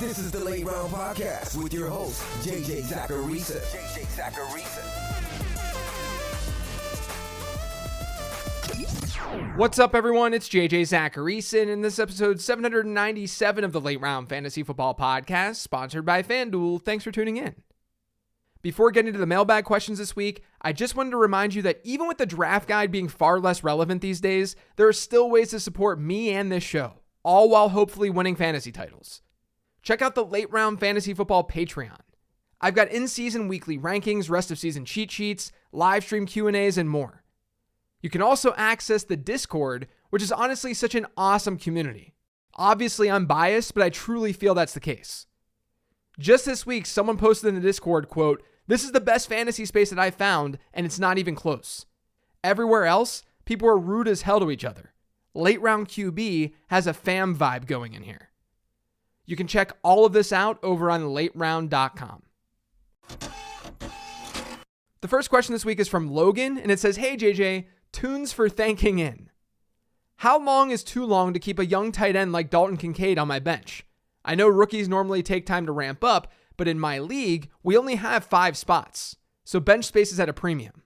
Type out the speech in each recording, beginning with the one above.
This is the Late Round Podcast with your host, JJ Zacharisa. What's up, everyone? It's JJ Zacharisa, and in this episode 797 of the Late Round Fantasy Football Podcast, sponsored by FanDuel. Thanks for tuning in. Before getting to the mailbag questions this week, I just wanted to remind you that even with the draft guide being far less relevant these days, there are still ways to support me and this show, all while hopefully winning fantasy titles. Check out the Late Round Fantasy Football Patreon. I've got in-season weekly rankings, rest of season cheat sheets, live stream Q&As, and more. You can also access the Discord, which is honestly such an awesome community. Obviously, I'm biased, but I truly feel that's the case. Just this week, someone posted in the Discord, quote, "This is the best fantasy space that I found, and it's not even close. Everywhere else, people are rude as hell to each other. Late Round QB has a fam vibe going in here." You can check all of this out over on lateround.com. The first question this week is from Logan, and it says, "Hey JJ, tunes for thanking in. How long is too long to keep a young tight end like Dalton Kincaid on my bench? I know rookies normally take time to ramp up, but in my league, we only have 5 spots, so bench space is at a premium.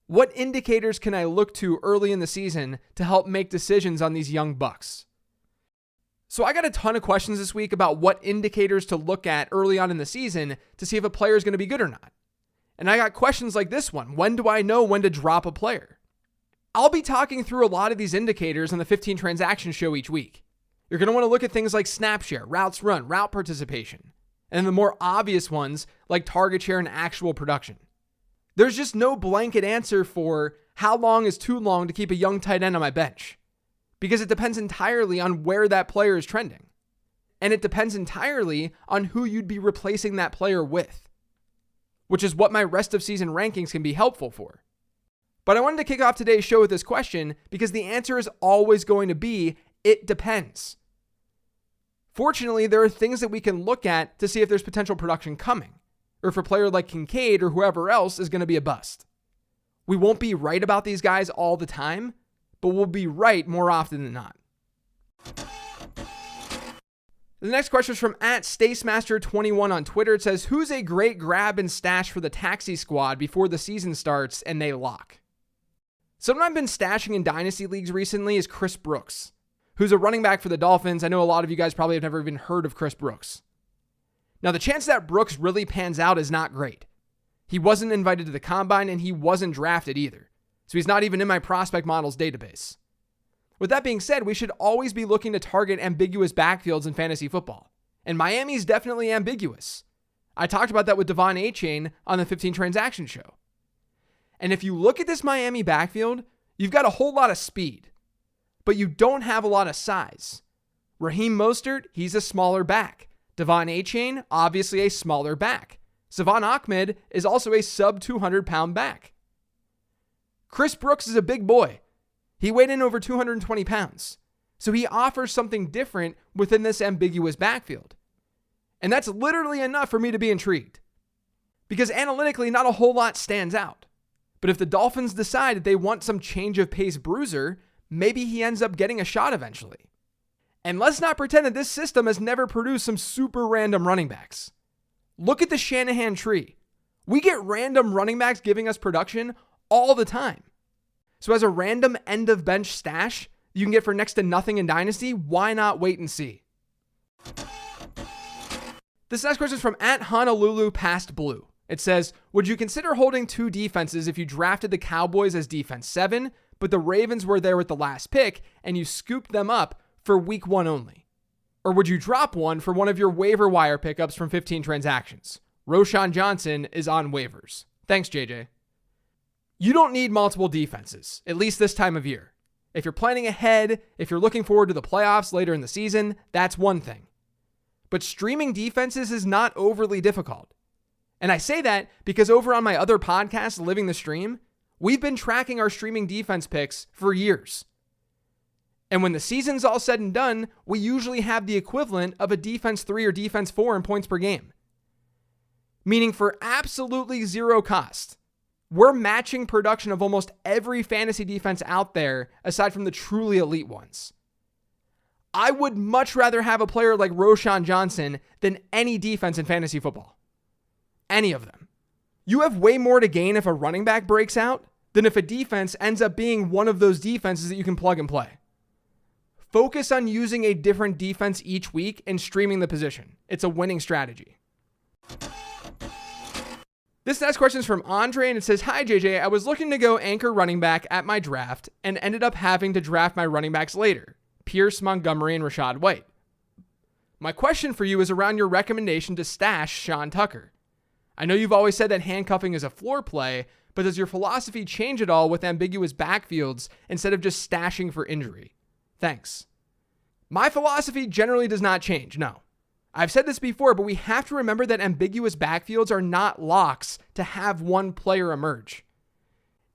What indicators can I look to early in the season to help make decisions on these young bucks?" So I got a ton of questions this week about what indicators to look at early on in the season to see if a player is going to be good or not. And I got questions like this one: when do I know when to drop a player? I'll be talking through a lot of these indicators on the 15 Transaction Show each week. You're going to want to look at things like snap share, routes run, route participation, and the more obvious ones like target share and actual production. There's just no blanket answer for how long is too long to keep a young tight end on my bench, because it depends entirely on where that player is trending. And it depends entirely on who you'd be replacing that player with, which is what my rest of season rankings can be helpful for. But I wanted to kick off today's show with this question because the answer is always going to be, it depends. Fortunately, there are things that we can look at to see if there's potential production coming, or if a player like Kincaid or whoever else is going to be a bust. We won't be right about these guys all the time, but we'll be right more often than not. The next question is from @Stacemaster21 on Twitter. It says, "Who's a great grab and stash for the taxi squad before the season starts and they lock?" Someone I've been stashing in dynasty leagues recently is Chris Brooks, who's a running back for the Dolphins. I know a lot of you guys probably have never even heard of Chris Brooks. Now, the chance that Brooks really pans out is not great. He wasn't invited to the combine and he wasn't drafted either, so he's not even in my prospect models database. With that being said, we should always be looking to target ambiguous backfields in fantasy football, and Miami's definitely ambiguous. I talked about that with Devon Achane on the 15 Transaction Show. And if you look at this Miami backfield, you've got a whole lot of speed, but you don't have a lot of size. Raheem Mostert, he's a smaller back. Devon Achane, obviously a smaller back. Savon Ahmed is also a sub 200-pound back. Chris Brooks is a big boy. He weighed in over 220 pounds. So he offers something different within this ambiguous backfield. And that's literally enough for me to be intrigued. Because analytically, not a whole lot stands out. But if the Dolphins decide that they want some change of pace bruiser, maybe he ends up getting a shot eventually. And let's not pretend that this system has never produced some super random running backs. Look at the Shanahan tree. We get random running backs giving us production all the time. So as a random end of bench stash you can get for next to nothing in Dynasty, why not wait and see? This next question is from @HonoluluPastBlue. It says, "Would you consider holding 2 defenses if you drafted the Cowboys as defense 7, but the Ravens were there with the last pick and you scooped them up for week 1 only? Or would you drop one for one of your waiver wire pickups from 15 transactions? Roshan Johnson is on waivers. Thanks, JJ." You don't need multiple defenses, at least this time of year. If you're planning ahead, if you're looking forward to the playoffs later in the season, that's one thing. But streaming defenses is not overly difficult. And I say that because over on my other podcast, Living the Stream, we've been tracking our streaming defense picks for years. And when the season's all said and done, we usually have the equivalent of a defense 3 or defense 4 in points per game. Meaning for absolutely zero cost, we're matching production of almost every fantasy defense out there aside from the truly elite ones. I would much rather have a player like Roschon Johnson than any defense in fantasy football. Any of them. You have way more to gain if a running back breaks out than if a defense ends up being one of those defenses that you can plug and play. Focus on using a different defense each week and streaming the position. It's a winning strategy. This next question is from Andre, and it says, "Hi JJ, I was looking to go anchor running back at my draft and ended up having to draft my running backs later, Pierce, Montgomery, and Rachaad White. My question for you is around your recommendation to stash Sean Tucker. I know you've always said that handcuffing is a floor play, but does your philosophy change at all with ambiguous backfields instead of just stashing for injury? Thanks." My philosophy generally does not change, no. I've said this before, but we have to remember that ambiguous backfields are not locks to have one player emerge.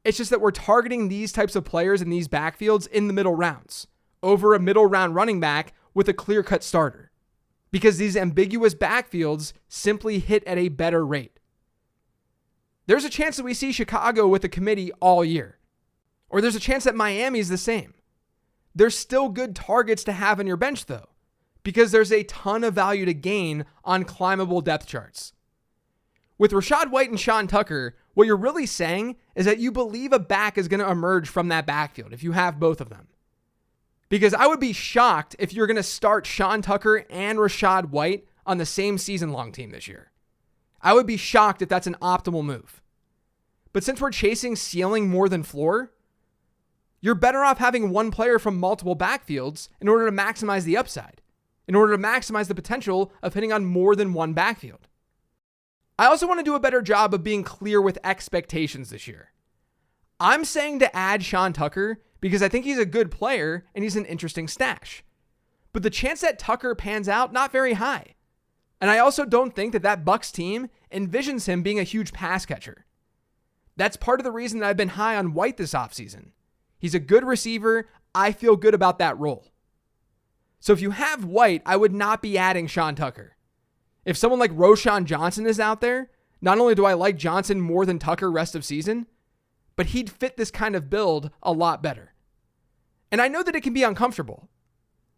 It's just that we're targeting these types of players in these backfields in the middle rounds over a middle round running back with a clear-cut starter, because these ambiguous backfields simply hit at a better rate. There's a chance that we see Chicago with the committee all year, or there's a chance that Miami's the same. There's still good targets to have on your bench though, because there's a ton of value to gain on climbable depth charts. With Rachaad White and Sean Tucker, what you're really saying is that you believe a back is going to emerge from that backfield if you have both of them. Because I would be shocked if you're going to start Sean Tucker and Rachaad White on the same season-long team this year. I would be shocked if that's an optimal move. But since we're chasing ceiling more than floor, you're better off having one player from multiple backfields in order to maximize the upside, in order to maximize the potential of hitting on more than one backfield. I also want to do a better job of being clear with expectations this year. I'm saying to add Sean Tucker because I think he's a good player and he's an interesting stash. But the chance that Tucker pans out, not very high. And I also don't think that Bucs team envisions him being a huge pass catcher. That's part of the reason that I've been high on White this offseason. He's a good receiver. I feel good about that role. So if you have White, I would not be adding Sean Tucker. If someone like Roschon Johnson is out there, not only do I like Johnson more than Tucker rest of season, but he'd fit this kind of build a lot better. And I know that it can be uncomfortable.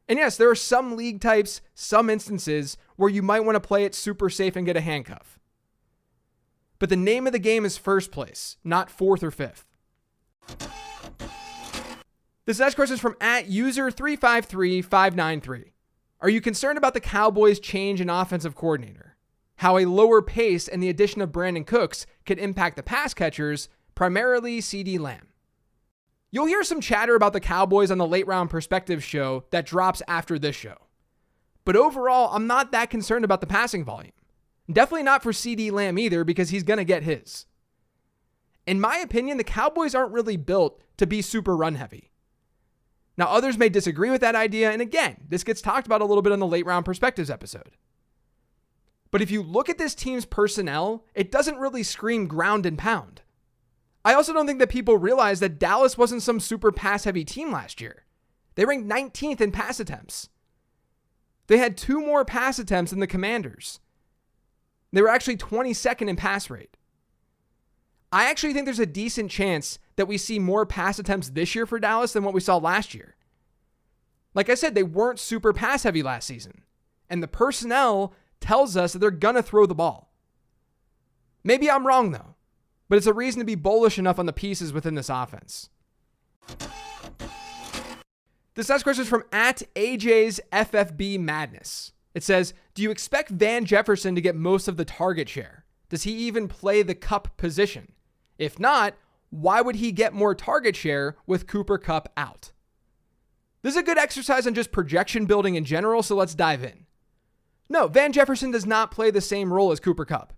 And yes, there are some league types, some instances where you might want to play it super safe and get a handcuff. But the name of the game is first place, not fourth or fifth. This next question is from @user353593. Are you concerned about the Cowboys' change in offensive coordinator? How a lower pace and the addition of Brandon Cooks could impact the pass catchers, primarily CD Lamb? You'll hear some chatter about the Cowboys on the Late Round Perspective show that drops after this show. But overall, I'm not that concerned about the passing volume. Definitely not for CD Lamb either, because he's going to get his. In my opinion, the Cowboys aren't really built to be super run heavy. Now, others may disagree with that idea, and again, this gets talked about a little bit on the Late Round Perspectives episode. But if you look at this team's personnel, it doesn't really scream ground and pound. I also don't think that people realize that Dallas wasn't some super pass-heavy team last year. They ranked 19th in pass attempts. They had 2 more pass attempts than the Commanders. They were actually 22nd in pass rate. I actually think there's a decent chance that we see more pass attempts this year for Dallas than what we saw last year. Like I said, they weren't super pass heavy last season, and the personnel tells us that they're going to throw the ball. Maybe I'm wrong though, but it's a reason to be bullish enough on the pieces within this offense. This next question is from @AJ's FFB Madness. It says, do you expect Van Jefferson to get most of the target share? Does he even play the Kupp position? If not, why would he get more target share with Cooper Kupp out? This is a good exercise on just projection building in general, so let's dive in. No, Van Jefferson does not play the same role as Cooper Kupp.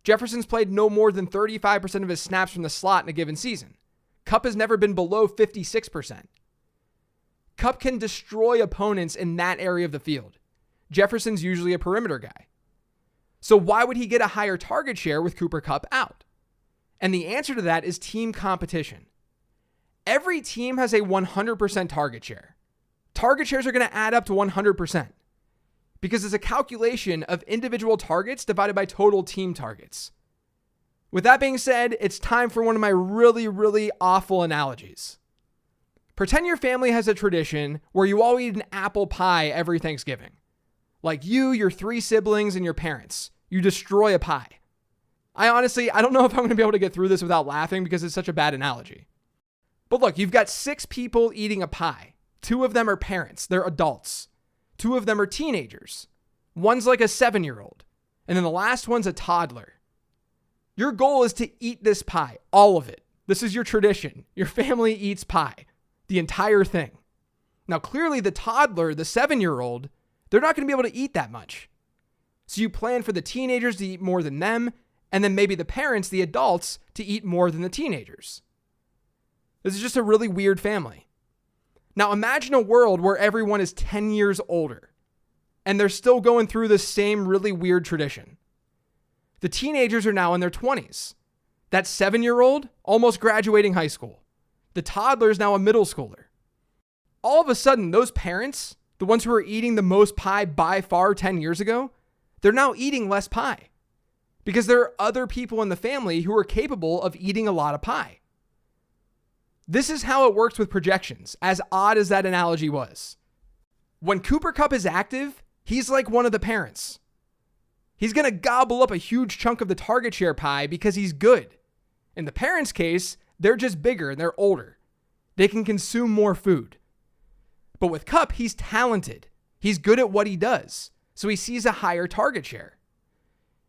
Jefferson's played no more than 35% of his snaps from the slot in a given season. Kupp has never been below 56%. Kupp can destroy opponents in that area of the field. Jefferson's usually a perimeter guy. So why would he get a higher target share with Cooper Kupp out? And the answer to that is team competition. Every team has a 100% target share. Target shares are going to add up to 100% because it's a calculation of individual targets divided by total team targets. With that being said, it's time for one of my really, really awful analogies. Pretend your family has a tradition where you all eat an apple pie every Thanksgiving. Like you, your 3 siblings, and your parents. You destroy a pie. I don't know if I'm going to be able to get through this without laughing because it's such a bad analogy. But look, you've got 6 people eating a pie. 2 of them are parents. They're adults. 2 of them are teenagers. One's like a 7-year-old. And then the last one's a toddler. Your goal is to eat this pie, all of it. This is your tradition. Your family eats pie, the entire thing. Now, clearly the toddler, the 7-year-old, they're not going to be able to eat that much. So you plan for the teenagers to eat more than them, and then maybe the parents, the adults, to eat more than the teenagers. This is just a really weird family. Now imagine a world where everyone is 10 years older, and they're still going through the same really weird tradition. The teenagers are now in their 20s. That 7-year-old, almost graduating high school. The toddler is now a middle schooler. All of a sudden, those parents, the ones who were eating the most pie by far 10 years ago, they're now eating less pie because there are other people in the family who are capable of eating a lot of pie. This is how it works with projections, as odd as that analogy was. When Cooper Kupp is active, he's like one of the parents. He's going to gobble up a huge chunk of the target share pie because he's good. In the parents' case, they're just bigger and they're older. They can consume more food. But with Kupp, he's talented. He's good at what he does, so he sees a higher target share.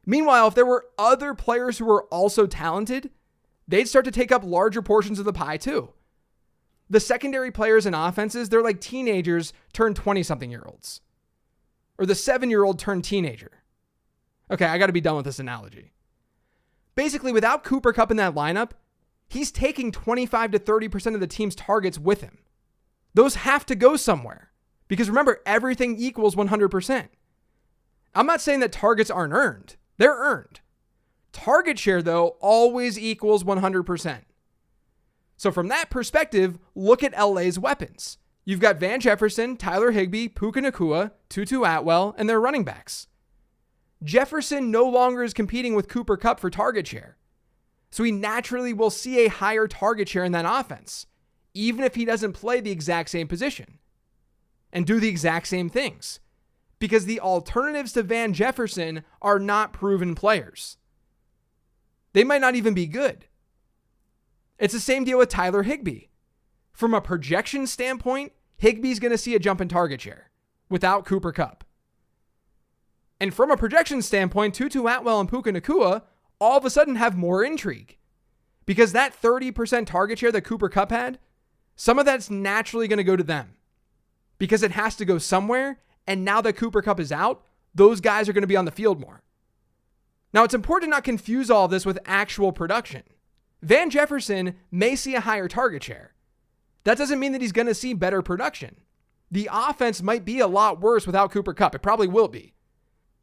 Meanwhile, if there were other players who were also talented, they'd start to take up larger portions of the pie too. The secondary players in offenses, they're like teenagers turned 20-something-year-olds. Or the 7-year-old turned teenager. Okay, I got to be done with this analogy. Basically, without Cooper Kupp in that lineup, he's taking 25 to 30% of the team's targets with him. Those have to go somewhere. Because remember, everything equals 100%. I'm not saying that targets aren't earned. They're earned. Target share, though, always equals 100%. So from that perspective, look at LA's weapons. You've got Van Jefferson, Tyler Higbee, Puka Nacua, Tutu Atwell, and their running backs. Jefferson no longer is competing with Cooper Kupp for target share. So he naturally will see a higher target share in that offense, even if he doesn't play the exact same position and do the exact same things, because the alternatives to Van Jefferson are not proven players. They might not even be good. It's the same deal with Tyler Higbee. From a projection standpoint, Higbee's going to see a jump in target share without Cooper Kupp. And from a projection standpoint, Tutu Atwell and Puka Nacua all of a sudden have more intrigue because that 30% target share that Cooper Kupp had, some of that's naturally going to go to them because it has to go somewhere. And now that Cooper Kupp is out, those guys are going to be on the field more. Now, it's important to not confuse all of this with actual production. Van Jefferson may see a higher target share. That doesn't mean that he's going to see better production. The offense might be a lot worse without Cooper Kupp. It probably will be.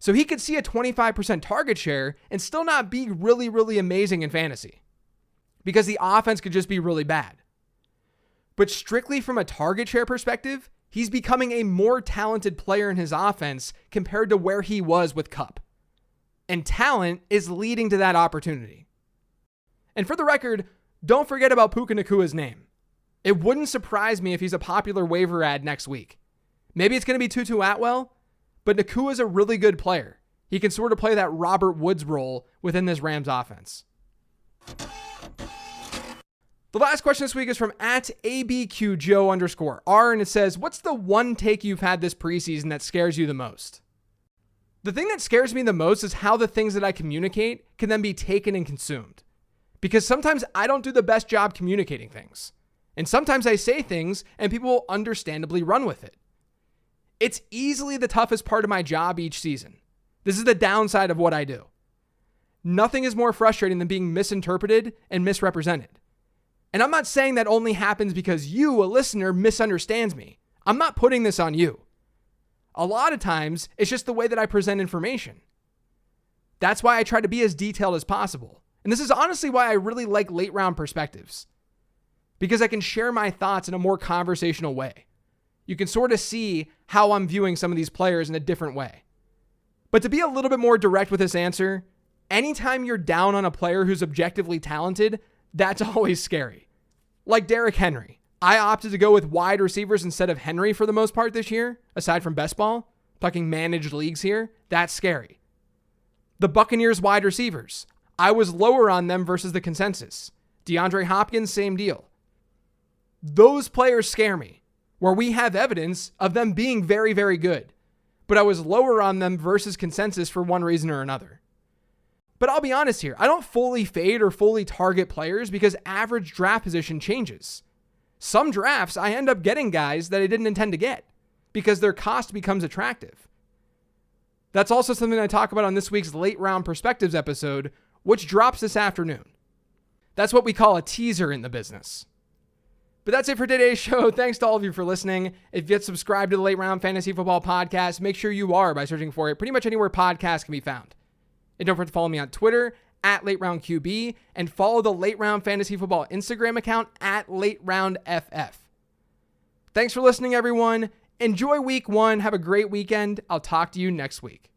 So he could see a 25% target share and still not be really, really amazing in fantasy because the offense could just be really bad. But strictly from a target share perspective, he's becoming a more talented player in his offense compared to where he was with Kupp. And talent is leading to that opportunity. And for the record, don't forget about Puka Nacua's name. It wouldn't surprise me if he's a popular waiver ad next week. Maybe it's going to be Tutu Atwell, but Nacua's a really good player. He can sort of play that Robert Woods role within this Rams offense. The last question this week is from @ABQJoe_R, and it says, what's the one take you've had this preseason that scares you the most? The thing that scares me the most is how the things that I communicate can then be taken and consumed. Because sometimes I don't do the best job communicating things. And sometimes I say things and people will understandably run with it. It's easily the toughest part of my job each season. This is the downside of what I do. Nothing is more frustrating than being misinterpreted and misrepresented. And I'm not saying that only happens because you, a listener, misunderstands me. I'm not putting this on you. A lot of times, it's just the way that I present information. That's why I try to be as detailed as possible. And this is honestly why I really like late round perspectives. Because I can share my thoughts in a more conversational way. You can sort of see how I'm viewing some of these players in a different way. But to be a little bit more direct with this answer, anytime you're down on a player who's objectively talented, that's always scary. Like Derrick Henry. I opted to go with wide receivers instead of Henry for the most part this year, aside from best ball. Talking managed leagues here. That's scary. The Buccaneers wide receivers. I was lower on them versus the consensus. DeAndre Hopkins, same deal. Those players scare me, where we have evidence of them being very, very good. But I was lower on them versus consensus for one reason or another. But I'll be honest here. I don't fully fade or fully target players because average draft position changes. Some drafts, I end up getting guys that I didn't intend to get because their cost becomes attractive. That's also something I talk about on this week's Late Round Perspectives episode, which drops this afternoon. That's what we call a teaser in the business. But that's it for today's show. Thanks to all of you for listening. If you yet subscribe to the Late Round Fantasy Football Podcast, make sure you are by searching for it pretty much anywhere podcasts can be found. And don't forget to follow me on Twitter at LateRoundQB and follow the Late Round Fantasy Football Instagram account at LateRoundFF. Thanks for listening, everyone. Enjoy week 1. Have a great weekend. I'll talk to you next week.